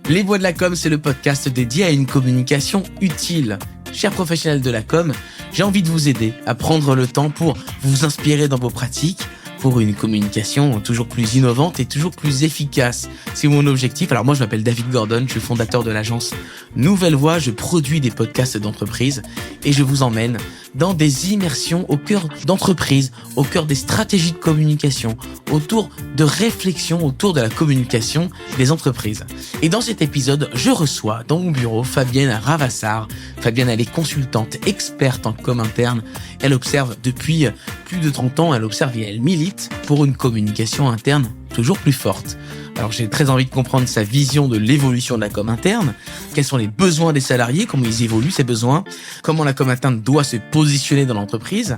Les Voix de la Com, c'est le podcast dédié à une communication utile. Chers professionnels de la com, j'ai envie de vous aider à prendre le temps pour vous inspirer dans vos pratiques, pour une communication toujours plus innovante et toujours plus efficace. C'est mon objectif. Alors moi, je m'appelle David Gordon, je suis fondateur de l'agence Nouvelle Voix. Je produis des podcasts d'entreprise et je vous emmène dans des immersions au cœur d'entreprises, au cœur des stratégies de communication, autour de réflexions autour de la communication des entreprises. Et dans cet épisode, je reçois dans mon bureau Fabienne Ravassar. Fabienne, elle est consultante, experte en com interne. Elle observe depuis plus de 30 ans, elle observe et elle milite pour une communication interne toujours plus forte. Alors j'ai très envie de comprendre sa vision de l'évolution de la com interne, quels sont les besoins des salariés, comment ils évoluent ces besoins, comment la com interne doit se positionner dans l'entreprise,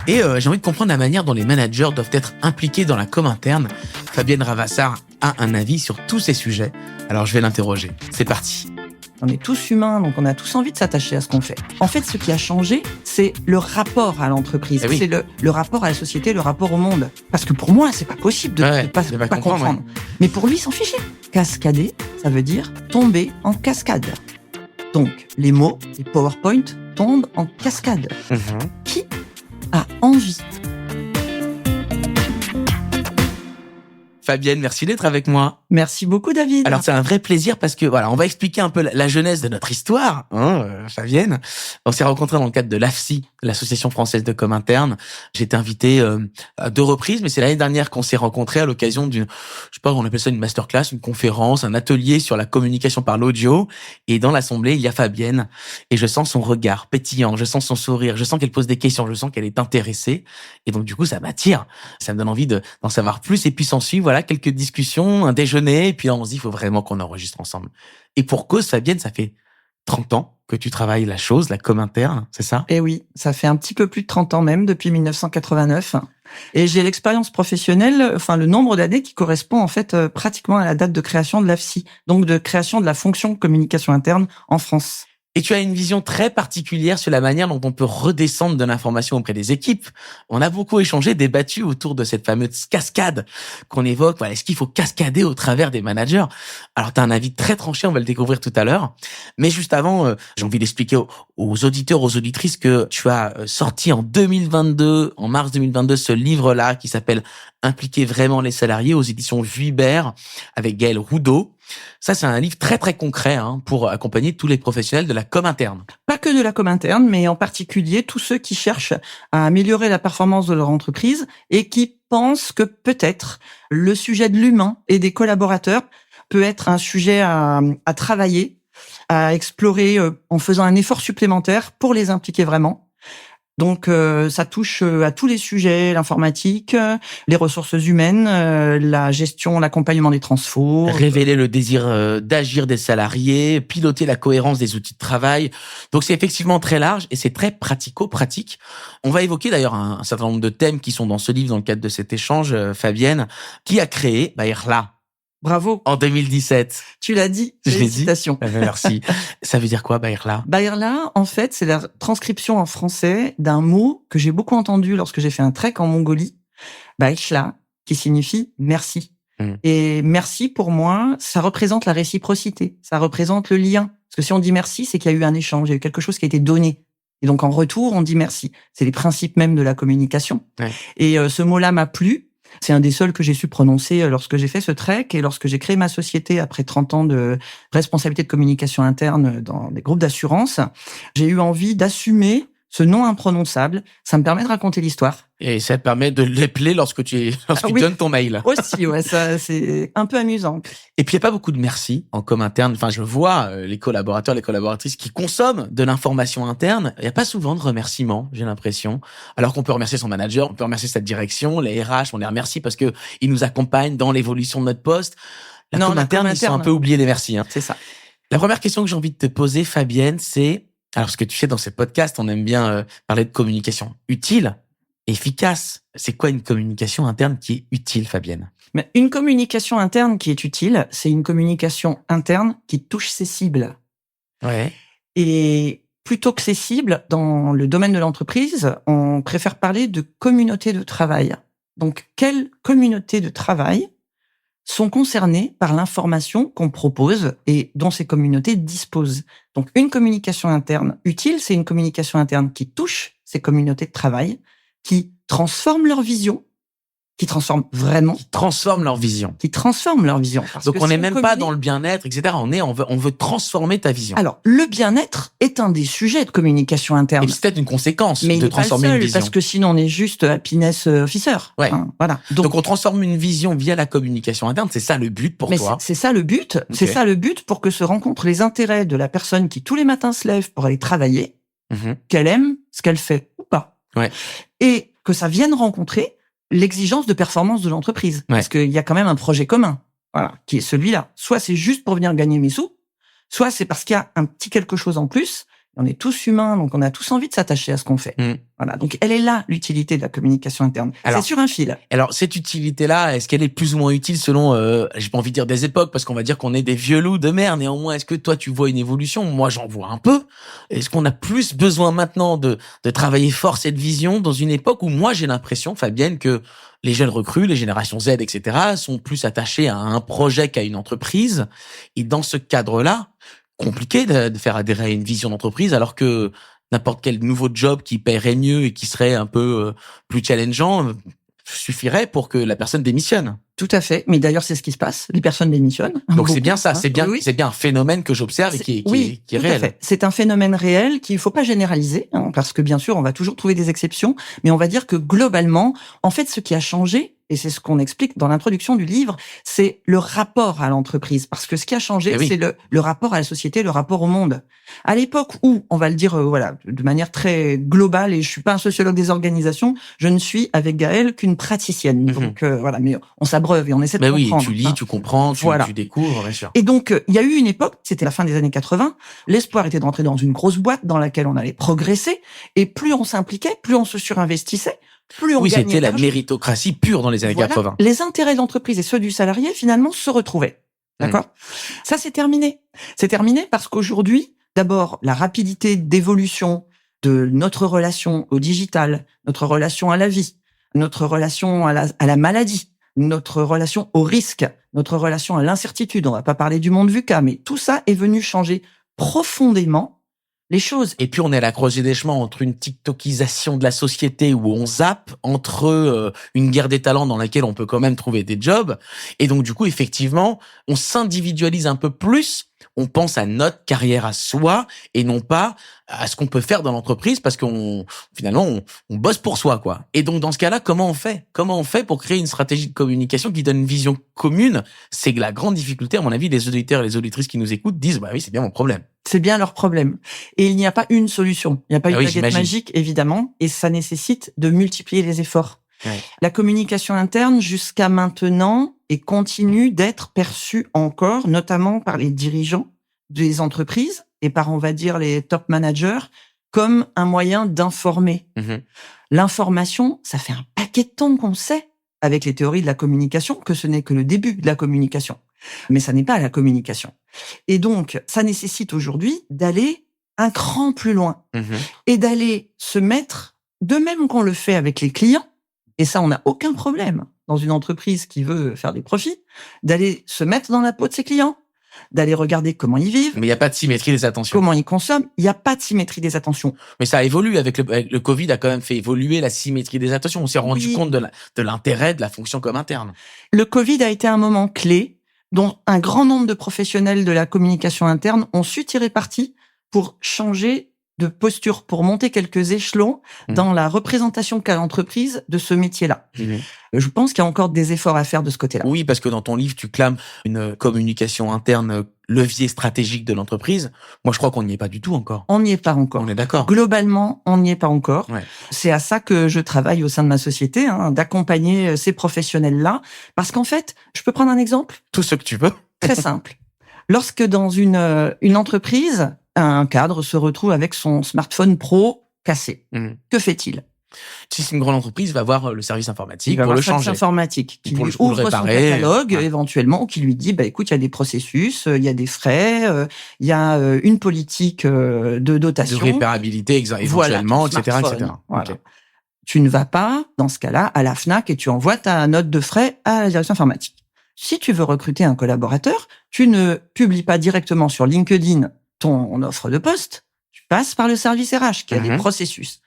et j'ai envie de comprendre la manière dont les managers doivent être impliqués dans la com interne. Fabienne Ravassar a un avis sur tous ces sujets, alors je vais l'interroger. C'est parti. On est tous humains, donc on a tous envie de s'attacher à ce qu'on fait. En fait, ce qui a changé, c'est le rapport à l'entreprise. Oui. C'est le rapport à la société, le rapport au monde. Parce que pour moi, c'est pas possible de pas comprendre. Ouais. Mais pour lui, il s'en fichait. Cascader, ça veut dire tomber en cascade. Donc, les mots, les PowerPoint tombent en cascade. Qui a envie ? Fabienne, merci d'être avec moi. Merci beaucoup, David. Alors, c'est un vrai plaisir parce que, voilà, on va expliquer un peu la genèse de notre histoire, Fabienne. On s'est rencontrés dans le cadre de l'AFSI, l'Association française de com interne. J'ai été invité à 2 reprises, mais c'est l'année dernière qu'on s'est rencontrés à l'occasion d'une, je sais pas, on appelle ça une masterclass, une conférence, un atelier sur la communication par l'audio. Et dans l'assemblée, il y a Fabienne. Et je sens son regard pétillant, je sens son sourire, je sens qu'elle pose des questions, je sens qu'elle est intéressée. Et donc, du coup, ça m'attire. Ça me donne envie d'en savoir plus. Et puis, s'ensuit, voilà, quelques discussions, un déjeuner, et puis là, on se dit, il faut vraiment qu'on enregistre ensemble. Et pour cause, Fabienne, ça fait 30 ans que tu travailles la chose, la com interne, c'est ça ? Eh oui, ça fait un petit peu plus de 30 ans même, depuis 1989. Et j'ai l'expérience professionnelle, enfin le nombre d'années qui correspond en fait pratiquement à la date de création de l'AFSI, donc de création de la fonction communication interne en France. Et tu as une vision très particulière sur la manière dont on peut redescendre de l'information auprès des équipes. On a beaucoup échangé, débattu autour de cette fameuse cascade qu'on évoque. Voilà, est-ce qu'il faut cascader au travers des managers ? Alors, tu as un avis très tranché, on va le découvrir tout à l'heure. Mais juste avant, j'ai envie d'expliquer aux auditeurs, aux auditrices que tu as sorti en 2022, en mars 2022, ce livre-là qui s'appelle « Impliquer vraiment les salariés » aux éditions Vuibert avec Gaël Roudot. Ça, c'est un livre très, très concret pour accompagner tous les professionnels de la com interne. Pas que de la com interne, mais en particulier tous ceux qui cherchent à améliorer la performance de leur entreprise et qui pensent que peut-être le sujet de l'humain et des collaborateurs peut être un sujet à travailler, à explorer en faisant un effort supplémentaire pour les impliquer vraiment. Donc, ça touche à tous les sujets, l'informatique, les ressources humaines, la gestion, l'accompagnement des transfos. Révéler le désir d'agir des salariés, piloter la cohérence des outils de travail. Donc, c'est effectivement très large et c'est très pratico-pratique. On va évoquer d'ailleurs un certain nombre de thèmes qui sont dans ce livre dans le cadre de cet échange. Fabienne, qui a créé Bayrla. Bravo. En 2017. Tu l'as dit. Je l'ai dit. Félicitations. Merci. Ça veut dire quoi, Bayrla ? Bayrla, en fait, c'est la transcription en français d'un mot que j'ai beaucoup entendu lorsque j'ai fait un trek en Mongolie. Bayrla, qui signifie merci. Et merci, pour moi, ça représente la réciprocité. Ça représente le lien. Parce que si on dit merci, c'est qu'il y a eu un échange. Il y a eu quelque chose qui a été donné. Et donc, en retour, on dit merci. C'est les principes même de la communication. Ouais. Et ce mot-là m'a plu. C'est un des seuls que j'ai su prononcer lorsque j'ai fait ce trek et lorsque j'ai créé ma société après 30 ans de responsabilité de communication interne dans des groupes d'assurance. J'ai eu envie d'assumer ce nom imprononçable. Ça me permet de raconter l'histoire. Et ça te permet de l'épeler lorsque tu donnes ton mail. Aussi, ouais, ça, c'est un peu amusant. Et puis, il n'y a pas beaucoup de merci en com interne. Enfin, je vois les collaborateurs, les collaboratrices qui consomment de l'information interne. Il n'y a pas souvent de remerciements, j'ai l'impression. Alors qu'on peut remercier son manager, on peut remercier sa direction, les RH, on les remercie parce que ils nous accompagnent dans l'évolution de notre poste. La com interne, ils sont un peu oubliés des merci. C'est ça. La première question que j'ai envie de te poser, Fabienne, c'est, alors ce que tu sais dans ces podcasts, on aime bien parler de communication utile, efficace. C'est quoi une communication interne qui est utile, Fabienne ? Mais une communication interne qui est utile, c'est une communication interne qui touche ses cibles. Ouais. Et plutôt que ses cibles, dans le domaine de l'entreprise, on préfère parler de communauté de travail. Donc, quelle communauté de travail sont concernés par l'information qu'on propose et dont ces communautés disposent. Donc, une communication interne utile, c'est une communication interne qui touche ces communautés de travail, qui transforme leur vision, qui transforme vraiment. Qui transforment leur vision. Qui transforment leur vision. Donc, on n'est même pas dans le bien-être, etc. On veut transformer ta vision. Alors, le bien-être est un des sujets de communication interne. Et c'est peut-être une conséquence mais de transformer une vision. Parce que sinon, on est juste happiness officer. Ouais. Voilà. Donc, on transforme une vision via la communication interne. C'est ça le but pour toi. C'est ça le but. Okay. C'est ça le but pour que se rencontrent les intérêts de la personne qui tous les matins se lève pour aller travailler, qu'elle aime ce qu'elle fait ou pas. Ouais. Et que ça vienne rencontrer l'exigence de performance de l'entreprise. Parce qu'il y a quand même un projet commun, voilà, qui est celui-là. Soit c'est juste pour venir gagner mes sous, soit c'est parce qu'il y a un petit quelque chose en plus. On est tous humains, donc on a tous envie de s'attacher à ce qu'on fait. Voilà. Donc, elle est là, l'utilité de la communication interne. C'est sur un fil. Alors, cette utilité-là, est-ce qu'elle est plus ou moins utile selon, j'ai pas envie de dire des époques, parce qu'on va dire qu'on est des vieux loups de mer. Néanmoins, est-ce que toi, tu vois une évolution? Moi, j'en vois un peu. Est-ce qu'on a plus besoin maintenant de travailler fort cette vision dans une époque où moi, j'ai l'impression, Fabienne, que les jeunes recrues, les générations Z, etc., sont plus attachés à un projet qu'à une entreprise. Et dans ce cadre-là, compliqué de faire adhérer à une vision d'entreprise, alors que n'importe quel nouveau job qui paierait mieux et qui serait un peu plus challengeant suffirait pour que la personne démissionne. Tout à fait. Mais d'ailleurs, c'est ce qui se passe. Les personnes démissionnent. Donc, c'est bien ça. C'est bien un phénomène que j'observe et qui est réel. C'est un phénomène réel qu'il faut pas généraliser, parce que bien sûr, on va toujours trouver des exceptions, mais on va dire que globalement, en fait, ce qui a changé, et c'est ce qu'on explique dans l'introduction du livre, c'est le rapport à l'entreprise. Parce que ce qui a changé, c'est le rapport à la société, le rapport au monde. À l'époque où, on va le dire, de manière très globale, et je suis pas un sociologue des organisations, je ne suis avec Gaëlle qu'une praticienne. Donc, voilà, mais on s'abreuve et on essaie de comprendre. Oui, tu lis, tu comprends, tu découvres, bien sûr. Et donc, il y a eu une époque, c'était la fin des années 80, l'espoir était de rentrer dans une grosse boîte dans laquelle on allait progresser, et plus on s'impliquait, plus on se surinvestissait, plus on gagnait. Oui, c'était la méritocratie pure dans les années 80. Les intérêts de l'entreprise et ceux du salarié, finalement, se retrouvaient. D'accord? Ça, c'est terminé. C'est terminé parce qu'aujourd'hui, d'abord, la rapidité d'évolution de notre relation au digital, notre relation à la vie, notre relation à la maladie, notre relation au risque, notre relation à l'incertitude. On va pas parler du monde VUCA, mais tout ça est venu changer profondément les choses. Et puis on est à la croisée des chemins entre une tiktokisation de la société où on zappe, entre une guerre des talents dans laquelle on peut quand même trouver des jobs. Et donc du coup, effectivement, on s'individualise un peu plus. On pense à notre carrière à soi et non pas à ce qu'on peut faire dans l'entreprise parce qu'on bosse pour soi, quoi. Et donc dans ce cas-là, comment on fait pour créer une stratégie de communication qui donne une vision commune? C'est la grande difficulté, à mon avis, les auditeurs et les auditrices qui nous écoutent disent bah oui, c'est bien mon problème. C'est bien leur problème. Et il n'y a pas une solution. Il n'y a pas une baguette magique, évidemment, et ça nécessite de multiplier les efforts. Ouais. La communication interne, jusqu'à maintenant, et continue d'être perçue encore, notamment par les dirigeants des entreprises et par, on va dire, les top managers, comme un moyen d'informer. L'information, ça fait un paquet de temps qu'on sait, avec les théories de la communication, que ce n'est que le début de la communication. Mais ça n'est pas la communication. Et donc, ça nécessite aujourd'hui d'aller un cran plus loin et d'aller se mettre, de même qu'on le fait avec les clients, et ça, on n'a aucun problème dans une entreprise qui veut faire des profits, d'aller se mettre dans la peau de ses clients, d'aller regarder comment ils vivent. Mais il n'y a pas de symétrie des attentions. Comment ils consomment. Il n'y a pas de symétrie des attentions. Mais ça évolue avec le Covid a quand même fait évoluer la symétrie des attentions. On s'est rendu compte de l'intérêt de la fonction comme interne. Le Covid a été un moment clé dont un grand nombre de professionnels de la communication interne ont su tirer parti pour changer de posture, pour monter quelques échelons dans la représentation qu'a l'entreprise de ce métier-là. Je pense qu'il y a encore des efforts à faire de ce côté-là. Oui, parce que dans ton livre, tu clames une communication interne levier stratégique de l'entreprise. Moi, je crois qu'on n'y est pas du tout encore. On n'y est pas encore. On est d'accord. Globalement, on n'y est pas encore. Ouais. C'est à ça que je travaille au sein de ma société, d'accompagner ces professionnels-là. Parce qu'en fait, je peux prendre un exemple? Tout ce que tu veux. Très simple. Lorsque dans une entreprise, un cadre se retrouve avec son smartphone pro cassé, que fait-il? Si c'est une grande entreprise, il va voir le service informatique pour le changer. Le service informatique qui lui ouvre son catalogue éventuellement, qui lui dit écoute, il y a des processus, il y a des frais, il y a une politique de dotation, de réparabilité éventuellement, etc. Voilà. Okay. Tu ne vas pas dans ce cas-là à la Fnac et tu envoies ta note de frais à la direction informatique. si tu veux recruter un collaborateur, tu ne publies pas directement sur LinkedIn ton offre de poste, tu passes par le service RH qui a des processus.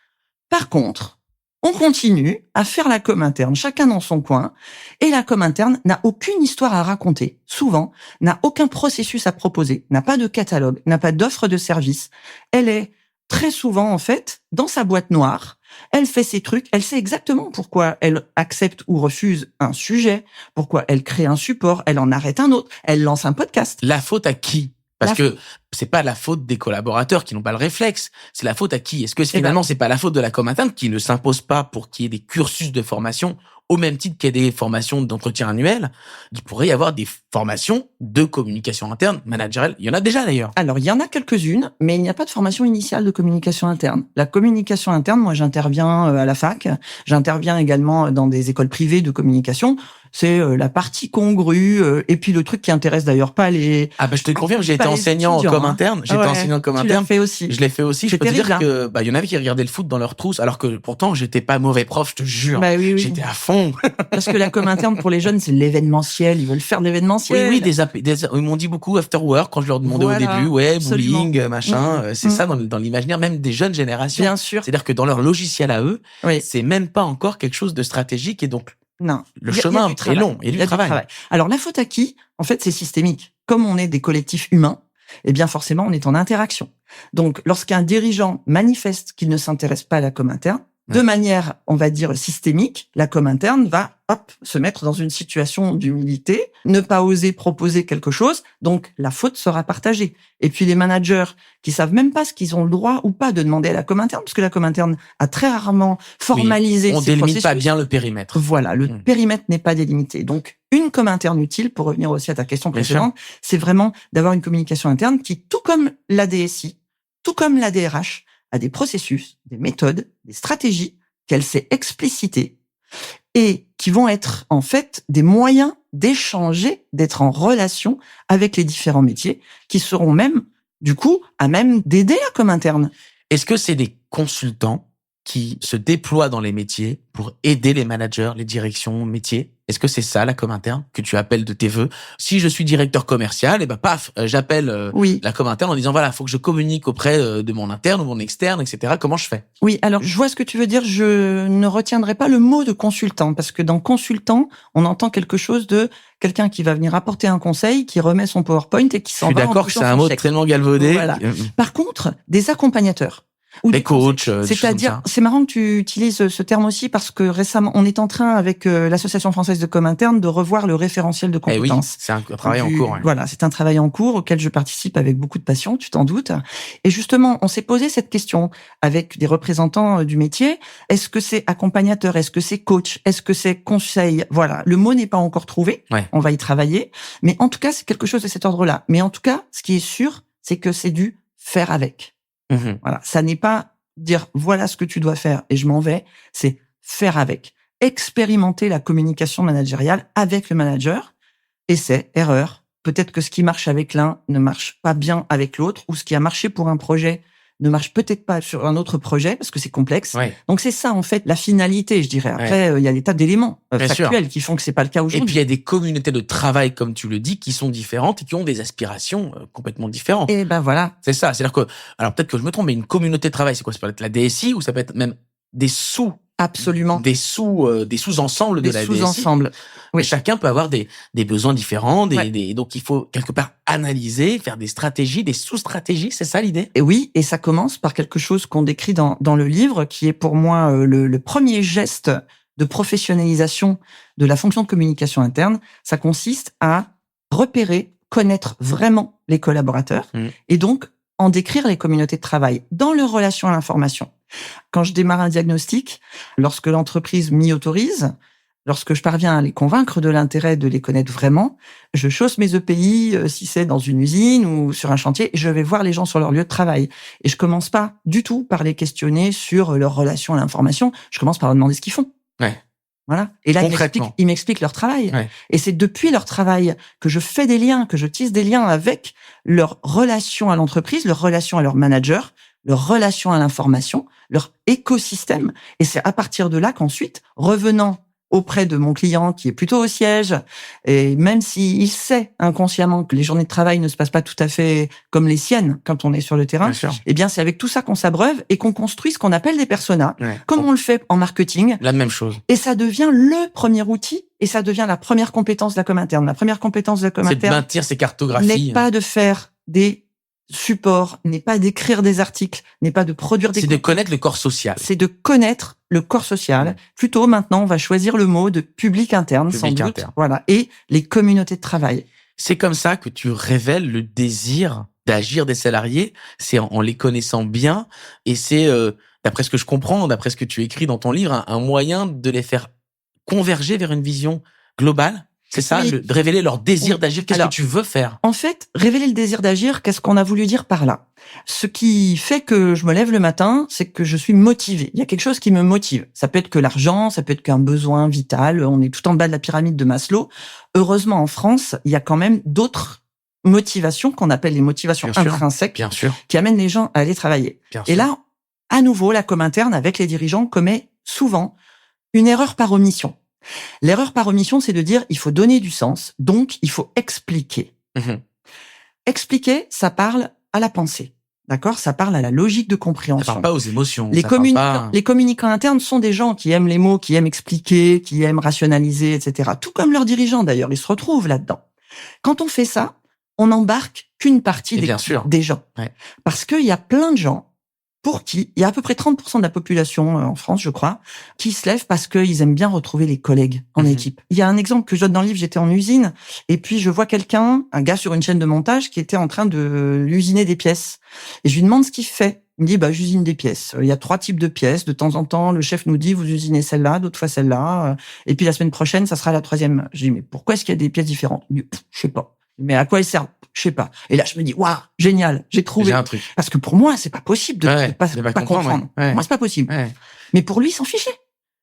Par contre, on continue à faire la com interne, chacun dans son coin, et la com interne n'a aucune histoire à raconter, souvent, n'a aucun processus à proposer, n'a pas de catalogue, n'a pas d'offre de service. Elle est très souvent, en fait, dans sa boîte noire, elle fait ses trucs, elle sait exactement pourquoi elle accepte ou refuse un sujet, pourquoi elle crée un support, elle en arrête un autre, elle lance un podcast. La faute à qui ? Parce que c'est pas la faute des collaborateurs qui n'ont pas le réflexe. C'est la faute à qui ? Est-ce que finalement c'est pas la faute de la com interne qui ne s'impose pas pour qu'il y ait des cursus de formation au même titre qu'il y a des formations d'entretien annuel? Il pourrait y avoir des formations de communication interne, managériale. Il y en a déjà d'ailleurs. Alors, il y en a quelques-unes, mais il n'y a pas de formation initiale de communication interne. La communication interne, moi j'interviens à la fac, j'interviens également dans des écoles privées de communication. C'est la partie congrue, et puis le truc qui intéresse d'ailleurs pas les... Ah je te confirme, j'ai été enseignant en com interne. J'étais enseignant en com interne. Tu l'as fait aussi. Je l'ai fait aussi. Je peux te dire que il y en avait qui regardaient le foot dans leur trousse, alors que pourtant j'étais pas mauvais prof, je te jure. Oui. J'étais à fond. Parce que la com interne pour les jeunes, c'est l'événementiel. Ils veulent faire de l'événementiel. Oui, ils m'ont dit beaucoup after work quand je leur demandais au début, bowling, machin. C'est ça dans l'imaginaire même des jeunes générations. Bien sûr. C'est-à-dire que dans leur logiciel à eux, c'est même pas encore quelque chose de stratégique et donc. Non. Le chemin est long, il y a du travail. Alors, la faute à qui? En fait, c'est systémique. Comme on est des collectifs humains, eh bien, forcément, on est en interaction. Donc, lorsqu'un dirigeant manifeste qu'il ne s'intéresse pas à la com interne, de manière, on va dire, systémique, la com interne va, se mettre dans une situation d'humilité, ne pas oser proposer quelque chose, donc la faute sera partagée. Et puis les managers qui savent même pas ce qu'ils ont le droit ou pas de demander à la com interne, parce que la com interne a très rarement formalisé ses processus. On délimite pas bien le périmètre. Voilà, le périmètre n'est pas délimité. Donc, une com interne utile, pour revenir aussi à ta question précédente, c'est vraiment d'avoir une communication interne qui, tout comme la DSI, tout comme la DRH, a des processus, des méthodes, des stratégies qu'elle sait expliciter et qui vont être en fait des moyens d'échanger, d'être en relation avec les différents métiers qui seront même, du coup, à même d'aider la com interne. Est-ce que c'est des consultants qui se déploient dans les métiers pour aider les managers, les directions métiers? Est-ce que c'est ça la com interne que tu appelles de tes vœux? Si je suis directeur commercial, j'appelle la com interne en disant voilà, faut que je communique auprès de mon interne ou mon externe, etc. Comment je fais? Oui, alors je vois ce que tu veux dire. Je ne retiendrai pas le mot de consultant parce que dans consultant, on entend quelque chose de quelqu'un qui va venir apporter un conseil, qui remet son PowerPoint et qui s'en va. Je suis d'accord que c'est un mot tellement galvaudé. Voilà. Par contre, des accompagnateurs. Ou des coachs, c'est-à-dire, c'est marrant que tu utilises ce terme aussi parce que récemment, on est en train avec l'association française de com interne de revoir le référentiel de compétences. Oui, c'est un travail en cours. Voilà, c'est un travail en cours auquel je participe avec beaucoup de passion, tu t'en doutes. Et justement, on s'est posé cette question avec des représentants du métier. Est-ce que c'est accompagnateur? Est-ce que c'est coach? Est-ce que c'est conseil? Voilà, le mot n'est pas encore trouvé. On va y travailler. Mais en tout cas, c'est quelque chose de cet ordre-là. Mais en tout cas, ce qui est sûr, c'est que c'est du faire avec. Voilà, ça n'est pas dire voilà ce que tu dois faire et je m'en vais, c'est faire avec. Expérimenter la communication managériale avec le manager, essai, erreur. Peut-être que ce qui marche avec l'un ne marche pas bien avec l'autre ou ce qui a marché pour un projet ne marche peut-être pas sur un autre projet parce que c'est complexe. Donc c'est ça en fait la finalité, je dirais. Après il y a des tas d'éléments factuels qui font que c'est pas le cas aujourd'hui. Et puis il y a des communautés de travail comme tu le dis qui sont différentes et qui ont des aspirations complètement différentes. Et voilà. C'est ça, c'est-à-dire que alors peut-être que je me trompe mais une communauté de travail c'est quoi? Ça peut être la DSI ou ça peut être même des absolument des sous-ensembles de la DSI. Des sous-ensembles. Oui. Chacun peut avoir des besoins différents, donc il faut quelque part analyser, faire des stratégies, des sous-stratégies, c'est ça l'idée? Et oui, et ça commence par quelque chose qu'on décrit dans le livre, qui est pour moi le premier geste de professionnalisation de la fonction de communication interne. Ça consiste à repérer, connaître vraiment les collaborateurs et donc en décrire les communautés de travail dans leur relation à l'information. Quand je démarre un diagnostic, lorsque l'entreprise m'y autorise, lorsque je parviens à les convaincre de l'intérêt de les connaître vraiment, je chausse mes EPI, si c'est dans une usine ou sur un chantier, et je vais voir les gens sur leur lieu de travail. Et je commence pas du tout par les questionner sur leur relation à l'information, je commence par leur demander ce qu'ils font. Voilà. Et là, ils m'expliquent leur travail. Et c'est depuis leur travail que je fais des liens, que je tisse des liens avec leur relation à l'entreprise, leur relation à leur manager, leur relation à l'information, leur écosystème. Et c'est à partir de là qu'ensuite, revenant auprès de mon client qui est plutôt au siège, et même s'il sait inconsciemment que les journées de travail ne se passent pas tout à fait comme les siennes quand on est sur le terrain, eh bien c'est avec tout ça qu'on s'abreuve et qu'on construit ce qu'on appelle des personas, comme on le fait en marketing. La même chose. Et ça devient le premier outil et ça devient la première compétence de la com interne. La première compétence de la com interne, c'est de maintenir ces cartographies. N'est pas de faire des supports, n'est pas d'écrire des articles, n'est pas de produire des... C'est de connaître le corps social. C'est de connaître le corps social. Plutôt, maintenant, on va choisir le mot de public interne, sans doute. Voilà. Et les communautés de travail. C'est comme ça que tu révèles le désir d'agir des salariés. C'est en les connaissant bien. Et c'est, d'après ce que je comprends, d'après ce que tu écris dans ton livre, un moyen de les faire converger vers une vision globale. C'est ça, de révéler leur désir d'agir. Qu'est-ce que tu veux faire? En fait, révéler le désir d'agir, qu'est-ce qu'on a voulu dire par là? Ce qui fait que je me lève le matin, c'est que je suis motivé. Il y a quelque chose qui me motive. Ça peut être que l'argent, ça peut être qu'un besoin vital. On est tout en bas de la pyramide de Maslow. Heureusement, en France, il y a quand même d'autres motivations qu'on appelle les motivations intrinsèques, qui amènent les gens à aller travailler. Et là, à nouveau, la com interne avec les dirigeants commet souvent une erreur par omission. L'erreur par omission, c'est de dire il faut donner du sens, donc il faut expliquer. Expliquer, ça parle à la pensée, d'accord? Ça parle à la logique de compréhension. Ça parle pas aux émotions. Les communicants internes sont des gens qui aiment les mots, qui aiment expliquer, qui aiment rationaliser, etc. Tout comme leurs dirigeants, d'ailleurs, ils se retrouvent là-dedans. Quand on fait ça, on n'embarque qu'une partie des gens. Parce qu'il y a plein de gens pour qui, il y a à peu près 30% de la population en France, je crois, qui se lèvent parce qu'ils aiment bien retrouver les collègues en équipe. Il y a un exemple que je donne dans le livre, j'étais en usine, et puis je vois un gars sur une chaîne de montage qui était en train de usiner des pièces. Et je lui demande ce qu'il fait. Il me dit, j'usine des pièces. Il y a 3 types de pièces. De temps en temps, le chef nous dit, vous usinez celle-là, d'autres fois celle-là. Et puis la semaine prochaine, ça sera la 3e. Je dis, mais pourquoi est-ce qu'il y a des pièces différentes? Il me dit, je sais pas. Mais à quoi elles servent? Je sais pas. Et là, je me dis, waouh, génial, j'ai trouvé. J'ai un truc. Parce que pour moi, c'est pas possible de pas comprendre. Moi, c'est pas possible. Mais pour lui, il s'en fichait.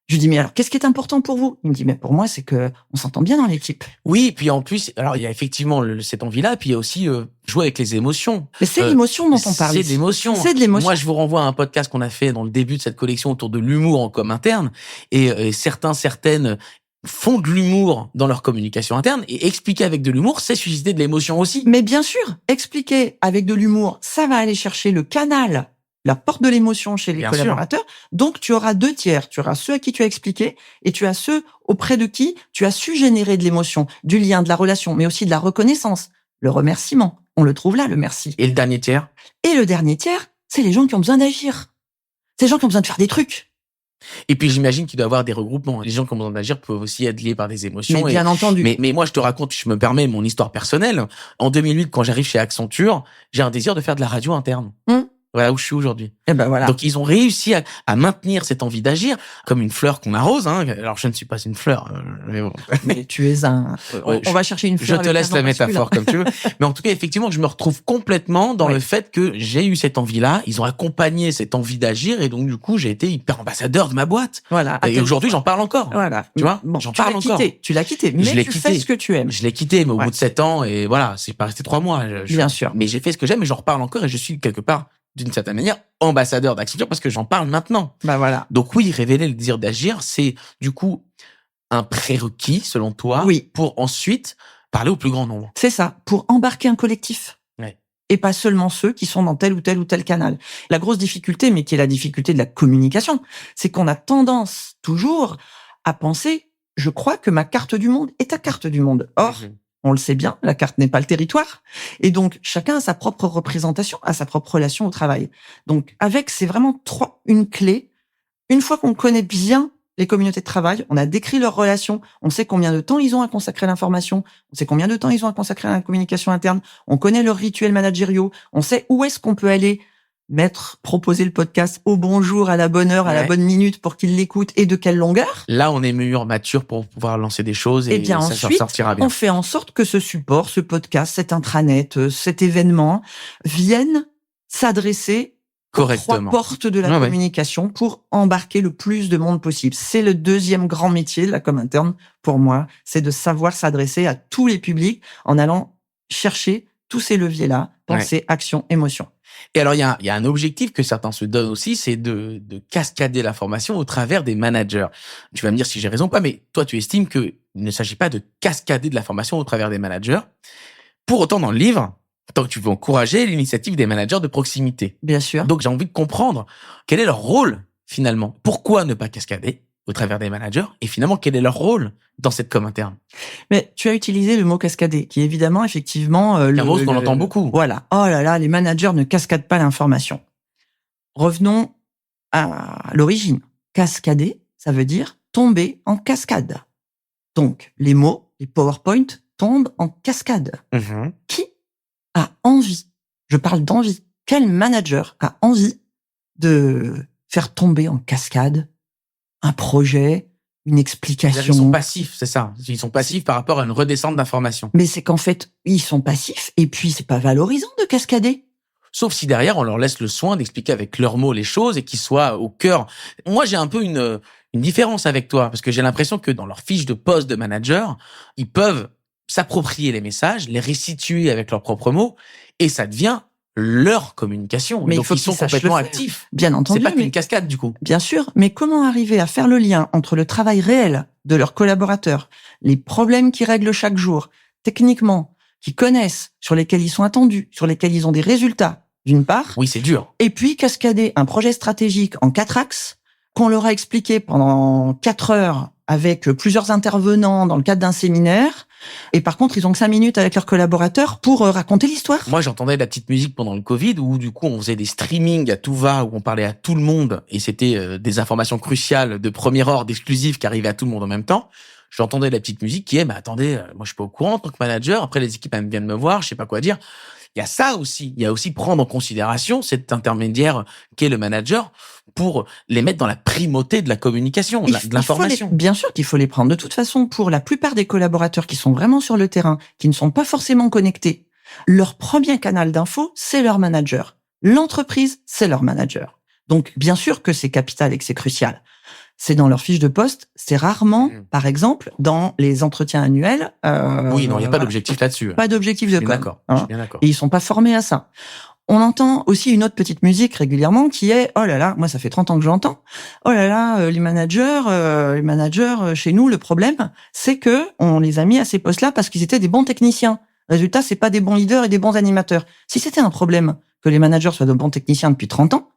Je lui dis, mais alors, qu'est-ce qui est important pour vous? Il me dit, mais pour moi, c'est que on s'entend bien dans l'équipe. Oui, et puis en plus, alors, il y a effectivement cette envie-là, puis il y a aussi jouer avec les émotions. Mais c'est l'émotion dont on parle. C'est de l'émotion. C'est de l'émotion. Moi, je vous renvoie à un podcast qu'on a fait dans le début de cette collection autour de l'humour en com interne, et certaines font de l'humour dans leur communication interne, et expliquer avec de l'humour, c'est susciter de l'émotion aussi. Mais bien sûr, expliquer avec de l'humour, ça va aller chercher le canal, la porte de l'émotion chez les collaborateurs. Donc, tu auras 2 tiers. Tu auras ceux à qui tu as expliqué et tu as ceux auprès de qui tu as su générer de l'émotion, du lien, de la relation, mais aussi de la reconnaissance, le remerciement. On le trouve là, le merci. Et le dernier tiers? Et le dernier tiers, c'est les gens qui ont besoin d'agir. C'est les gens qui ont besoin de faire des trucs. Et puis j'imagine qu'il doit y avoir des regroupements. Les gens qui ont besoin d'agir peuvent aussi être liés par des émotions. Mais bien entendu. Mais moi, je te raconte, je me permets mon histoire personnelle. En 2008, quand j'arrive chez Accenture, j'ai un désir de faire de la radio interne. Voilà où je suis aujourd'hui. Et ben voilà. Donc ils ont réussi à maintenir cette envie d'agir comme une fleur qu'on arrose. Alors je ne suis pas une fleur, mais bon. Mais tu es un. On va chercher une fleur. Je te laisse la métaphore comme tu veux. Mais en tout cas, effectivement, je me retrouve complètement dans le fait que j'ai eu cette envie-là. Ils ont accompagné cette envie d'agir et donc du coup, j'ai été hyper ambassadeur de ma boîte. Voilà. Et aujourd'hui, j'en parle encore. Voilà. Tu vois, j'en parle encore. Tu l'as quitté, mais tu fais ce que tu aimes. Je l'ai quitté, mais au bout de 7 ans, et voilà, c'est pas resté 3 mois. Bien sûr. Mais j'ai fait ce que j'aime et j'en reparle encore et je suis quelque part, d'une certaine manière, ambassadeur d'Accenture parce que j'en parle maintenant. Voilà. Donc oui, révéler le désir d'agir, c'est du coup un prérequis, selon toi, pour ensuite parler au plus grand nombre. C'est ça, pour embarquer un collectif. Et pas seulement ceux qui sont dans tel ou tel canal. La grosse difficulté, mais qui est la difficulté de la communication, c'est qu'on a tendance toujours à penser, je crois que ma carte du monde est ta carte du monde. Or, on le sait bien, la carte n'est pas le territoire. Et donc, chacun a sa propre représentation, a sa propre relation au travail. Donc, c'est vraiment une clé. Une fois qu'on connaît bien les communautés de travail, on a décrit leurs relations, on sait combien de temps ils ont à consacrer à l'information, on sait combien de temps ils ont à consacrer à la communication interne, on connaît leurs rituels managériaux, on sait où est-ce qu'on peut aller proposer le podcast au bon jour, à la bonne heure, à la bonne minute pour qu'ils l'écoutent et de quelle longueur. Là, on est mûr, mature pour pouvoir lancer des choses et bien ça ensuite, sortira bien. On fait en sorte que ce support, ce podcast, cet intranet, cet événement vienne s'adresser aux 3 portes de la communication pour embarquer le plus de monde possible. C'est le 2e grand métier de la com interne pour moi, c'est de savoir s'adresser à tous les publics en allant chercher tous ces leviers-là, pensée, action, émotion. Et alors, il y a un objectif que certains se donnent aussi, c'est de cascader l'information au travers des managers. Tu vas me dire si j'ai raison ou pas, mais toi, tu estimes qu'il ne s'agit pas de cascader de l'information au travers des managers. Pour autant, dans le livre, tant que tu veux encourager l'initiative des managers de proximité. Bien sûr. Donc, j'ai envie de comprendre quel est leur rôle, finalement. Pourquoi ne pas cascader au travers des managers? Et finalement, quel est leur rôle dans cette com interne? Mais tu as utilisé le mot cascader, qui est évidemment, effectivement... un mot qu'on entend beaucoup. Voilà. Oh là là, les managers ne cascadent pas l'information. Revenons à l'origine. Cascader, ça veut dire tomber en cascade. Donc, les mots, les PowerPoint tombent en cascade. Mmh. Qui a envie, je parle d'envie, quel manager a envie de faire tomber en cascade un projet, une explication? Ils sont passifs, c'est ça. Ils sont passifs par rapport à une redescente d'informations. Mais c'est qu'en fait, ils sont passifs et puis c'est pas valorisant de cascader. Sauf si derrière, on leur laisse le soin d'expliquer avec leurs mots les choses et qu'ils soient au cœur. Moi, j'ai un peu une différence avec toi parce que j'ai l'impression que dans leur fiche de poste de manager, ils peuvent s'approprier les messages, les restituer avec leurs propres mots et ça devient leur communication. Mais donc, il faut ils sont qu'ils sachent complètement le faire. actifs. Bien entendu. C'est pas qu'une mais cascade, du coup. bien sûr, mais comment arriver à faire le lien entre le travail réel de leurs collaborateurs, les problèmes qu'ils règlent chaque jour, techniquement, qu'ils connaissent, sur lesquels ils sont attendus, sur lesquels ils ont des résultats, d'une part, Oui, c'est dur. et puis cascader un projet stratégique en 4 axes qu'on leur a expliqué pendant 4 heures avec plusieurs intervenants dans le cadre d'un séminaire. Et par contre, ils ont que 5 minutes avec leurs collaborateurs pour raconter l'histoire. Moi, j'entendais la petite musique pendant le Covid où, du coup, on faisait des streamings à tout va, où on parlait à tout le monde et c'était des informations cruciales de premier ordre, exclusives, qui arrivaient à tout le monde en même temps. J'entendais la petite musique qui est, mais attendez, moi, je suis pas au courant en tant que manager. Après, les équipes, elles viennent me voir, je sais pas quoi dire. Il y a ça aussi. Il y a aussi prendre en considération cet intermédiaire qu'est le manager pour les mettre dans la primauté de la communication, de l'information. Bien sûr qu'il faut les prendre. De toute façon, pour la plupart des collaborateurs qui sont vraiment sur le terrain, qui ne sont pas forcément connectés, leur premier canal d'info, c'est leur manager. L'entreprise, c'est leur manager. Donc, bien sûr que c'est capital et que c'est crucial. C'est dans leur fiche de poste, c'est rarement, par exemple, dans les entretiens annuels. Oui, non, il n'y a pas d'objectif là-dessus. Pas d'objectif de com. D'accord. Je suis bien d'accord. Et ils sont pas formés à ça. On entend aussi une autre petite musique régulièrement qui est, oh là là, moi ça fait 30 ans que je l'entends. Oh là là, les managers chez nous, le problème, c'est que on les a mis à ces postes-là parce qu'ils étaient des bons techniciens. Résultat, c'est pas des bons leaders et des bons animateurs. Si c'était un problème que les managers soient de bons techniciens depuis 30 ans,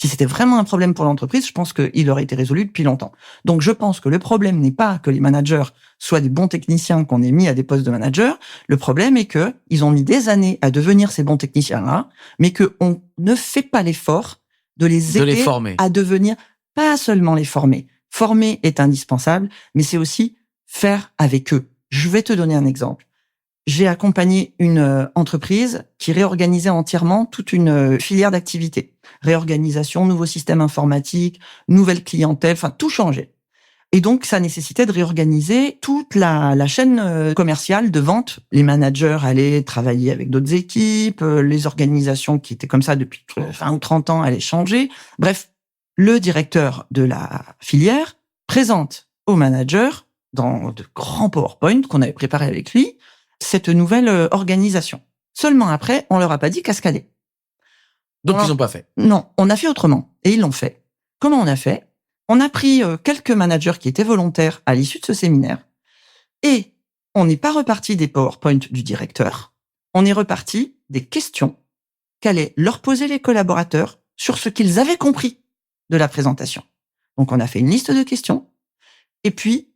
si c'était vraiment un problème pour l'entreprise, je pense qu'il aurait été résolu depuis longtemps. Donc, je pense que le problème n'est pas que les managers soient des bons techniciens qu'on ait mis à des postes de manager. Le problème est que ils ont mis des années à devenir ces bons techniciens-là, mais qu'on ne fait pas l'effort de les aider à devenir, pas seulement les former. Former est indispensable, mais c'est aussi faire avec eux. Je vais te donner un exemple. J'ai accompagné une entreprise qui réorganisait entièrement toute une filière d'activité. Réorganisation, nouveau système informatique, nouvelle clientèle, enfin tout changeait. Et donc, ça nécessitait de réorganiser toute la chaîne commerciale de vente. Les managers allaient travailler avec d'autres équipes, les organisations qui étaient comme ça depuis 20 ou 30 ans allaient changer. Bref, le directeur de la filière présente au manager, dans de grands PowerPoint qu'on avait préparés avec lui, cette nouvelle organisation. Seulement après, on leur a pas dit cascader. Donc, ils n'ont pas fait. Non, on a fait autrement. Et ils l'ont fait. Comment on a fait? On a pris quelques managers qui étaient volontaires à l'issue de ce séminaire et on n'est pas reparti des PowerPoint du directeur. On est reparti des questions qu'allaient leur poser les collaborateurs sur ce qu'ils avaient compris de la présentation. Donc, on a fait une liste de questions et puis,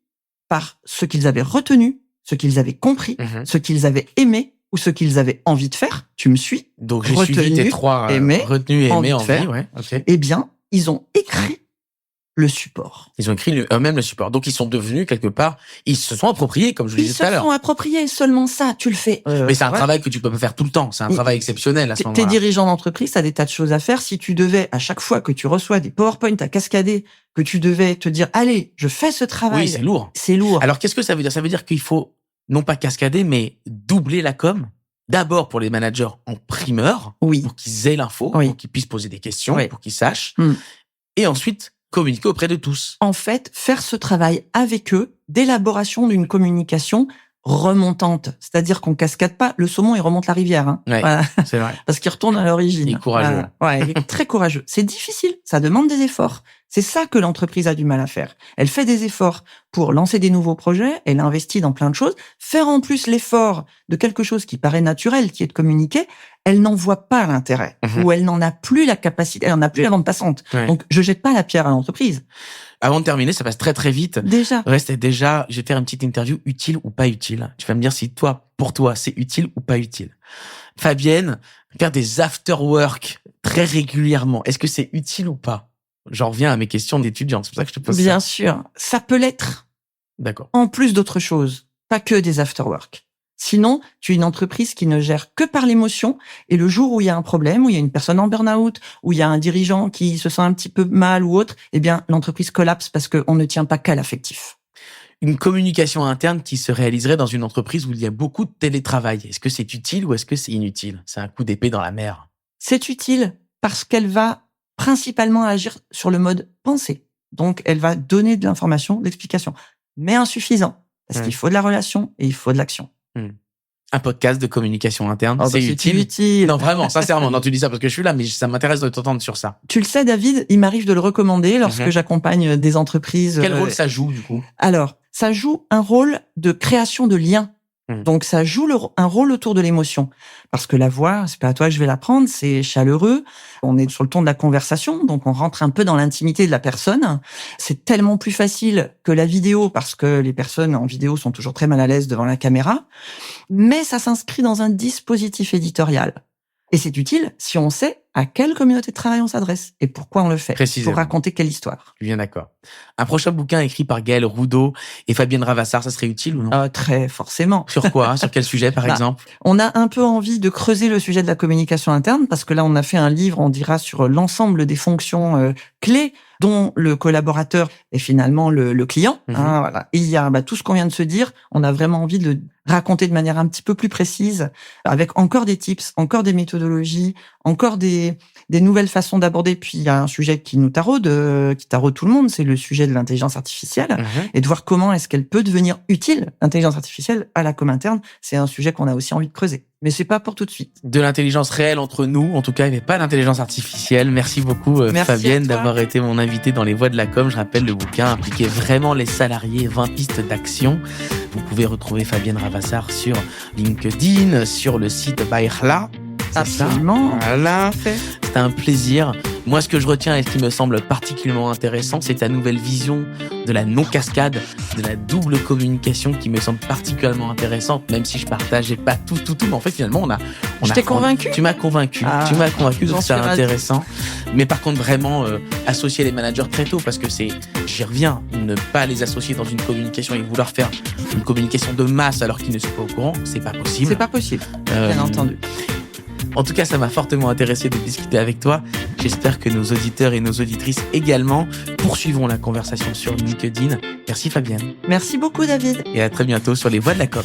par ce qu'ils avaient retenu, ce qu'ils avaient compris, ce qu'ils avaient aimé ou ce qu'ils avaient envie de faire, tu me suis? Donc, j'ai suivi tes 3 retenus et aimés, envie, ouais. Okay. Eh bien, ils ont écrit le support. Ils ont écrit eux-mêmes le support. Donc, ils sont devenus, quelque part, ils se sont appropriés, comme je le disais tout à l'heure. Ils se sont appropriés, seulement ça, tu le fais. Mais c'est un travail que tu peux pas faire tout le temps. C'est un travail exceptionnel à ce moment-là. T'es dirigeant d'entreprise, t'as des tas de choses à faire. Si tu devais, à chaque fois que tu reçois des PowerPoint à cascader, que tu devais te dire, allez, je fais ce travail. Oui, c'est lourd. C'est lourd. Alors, qu'est-ce que ça veut dire? Ça veut dire qu'il faut, non pas cascader, mais doubler la com. D'abord pour les managers en primeur, pour qu'ils aient l'info, pour qu'ils puissent poser des questions, pour qu'ils sachent. Et ensuite, communiquer auprès de tous. En fait, faire ce travail avec eux d'élaboration d'une communication remontante. C'est-à-dire qu'on cascade pas. Le saumon, il remonte la rivière. Hein. Ouais, voilà. C'est vrai. Parce qu'il retourne à l'origine. Il est courageux. Voilà. Ouais, il est très courageux. C'est difficile. Ça demande des efforts. C'est ça que l'entreprise a du mal à faire. Elle fait des efforts pour lancer des nouveaux projets. Elle investit dans plein de choses. Faire en plus l'effort de quelque chose qui paraît naturel, qui est de communiquer, elle n'en voit pas l'intérêt. Ou elle n'en a plus la capacité. Elle n'en a plus la bande passante. Ouais. Donc, je jette pas la pierre à l'entreprise. Avant de terminer, ça passe très très vite. Déjà. Je vais faire une petite interview utile ou pas utile. Tu vas me dire si pour toi, c'est utile ou pas utile. Fabienne, faire des after-work très régulièrement, est-ce que c'est utile ou pas? J'en reviens à mes questions d'étudiante, c'est pour ça que je te pose ça. Bien sûr. Ça peut l'être. D'accord. En plus d'autres choses. Pas que des after-work. Sinon, tu es une entreprise qui ne gère que par l'émotion. Et le jour où il y a un problème, où il y a une personne en burn-out, où il y a un dirigeant qui se sent un petit peu mal ou autre, eh bien, l'entreprise collapse parce qu'on ne tient pas qu'à l'affectif. Une communication interne qui se réaliserait dans une entreprise où il y a beaucoup de télétravail. Est-ce que c'est utile ou est-ce que c'est inutile? C'est un coup d'épée dans la mer. C'est utile parce qu'elle va principalement agir sur le mode pensée. Donc, elle va donner de l'information, de l'explication. Mais insuffisant. Parce qu'il faut de la relation et il faut de l'action. Un podcast de communication interne, Oh, c'est utile. Non, vraiment, sincèrement. Non, tu dis ça parce que je suis là, mais ça m'intéresse de t'entendre sur ça. Tu le sais, David, il m'arrive de le recommander lorsque j'accompagne des entreprises. Quel rôle ça joue, du coup? Alors, ça joue un rôle de création de liens. Donc, ça joue un rôle autour de l'émotion. Parce que la voix, c'est pas à toi que je vais l'apprendre, c'est chaleureux. On est sur le ton de la conversation, donc on rentre un peu dans l'intimité de la personne. C'est tellement plus facile que la vidéo, parce que les personnes en vidéo sont toujours très mal à l'aise devant la caméra. Mais ça s'inscrit dans un dispositif éditorial. Et c'est utile si on sait à quelle communauté de travail on s'adresse et pourquoi on le fait. Précisément. Pour raconter quelle histoire. Je suis bien d'accord. Un prochain bouquin écrit par Gaël Roudot et Fabienne Ravassar, ça serait utile ou non? Très forcément. Sur quoi? Sur quel sujet, par exemple? On a un peu envie de creuser le sujet de la communication interne parce que là, on a fait un livre, on dira, sur l'ensemble des fonctions clés dont le collaborateur est finalement le client. Voilà. Et il y a tout ce qu'on vient de se dire. On a vraiment envie de raconter de manière un petit peu plus précise, avec encore des tips, encore des méthodologies, encore des nouvelles façons d'aborder. Puis il y a un sujet qui nous taraude, qui taraude tout le monde, c'est le sujet de l'intelligence artificielle et de voir comment est-ce qu'elle peut devenir utile, l'intelligence artificielle, à la com interne. C'est un sujet qu'on a aussi envie de creuser. Mais c'est pas pour tout de suite. De l'intelligence réelle entre nous. En tout cas, il n'y avait pas d'intelligence artificielle. Merci beaucoup, Fabienne, d'avoir été mon invitée dans Les Voix de la Com. Je rappelle, le bouquin impliquait vraiment les salariés, 20 pistes d'action. Vous pouvez retrouver Fabienne Ravassar sur LinkedIn, sur le site Baïkhla. Absolument. Voilà. C'était un plaisir. Moi, ce que je retiens et ce qui me semble particulièrement intéressant, c'est ta nouvelle vision de la non-cascade, de la double communication qui me semble particulièrement intéressante, même si je partageais pas tout. Mais en fait, finalement, Je t'ai convaincu. Tu m'as convaincu. Tu m'as convaincu, donc c'est intéressant. Mais par contre, vraiment, associer les managers très tôt, parce que j'y reviens, ne pas les associer dans une communication et vouloir faire une communication de masse alors qu'ils ne sont pas au courant, c'est pas possible. C'est pas possible, bien entendu. En tout cas, ça m'a fortement intéressé de discuter avec toi. J'espère que nos auditeurs et nos auditrices également poursuivront la conversation sur LinkedIn. Merci Fabienne. Merci beaucoup David. Et à très bientôt sur Les Voix de la Com.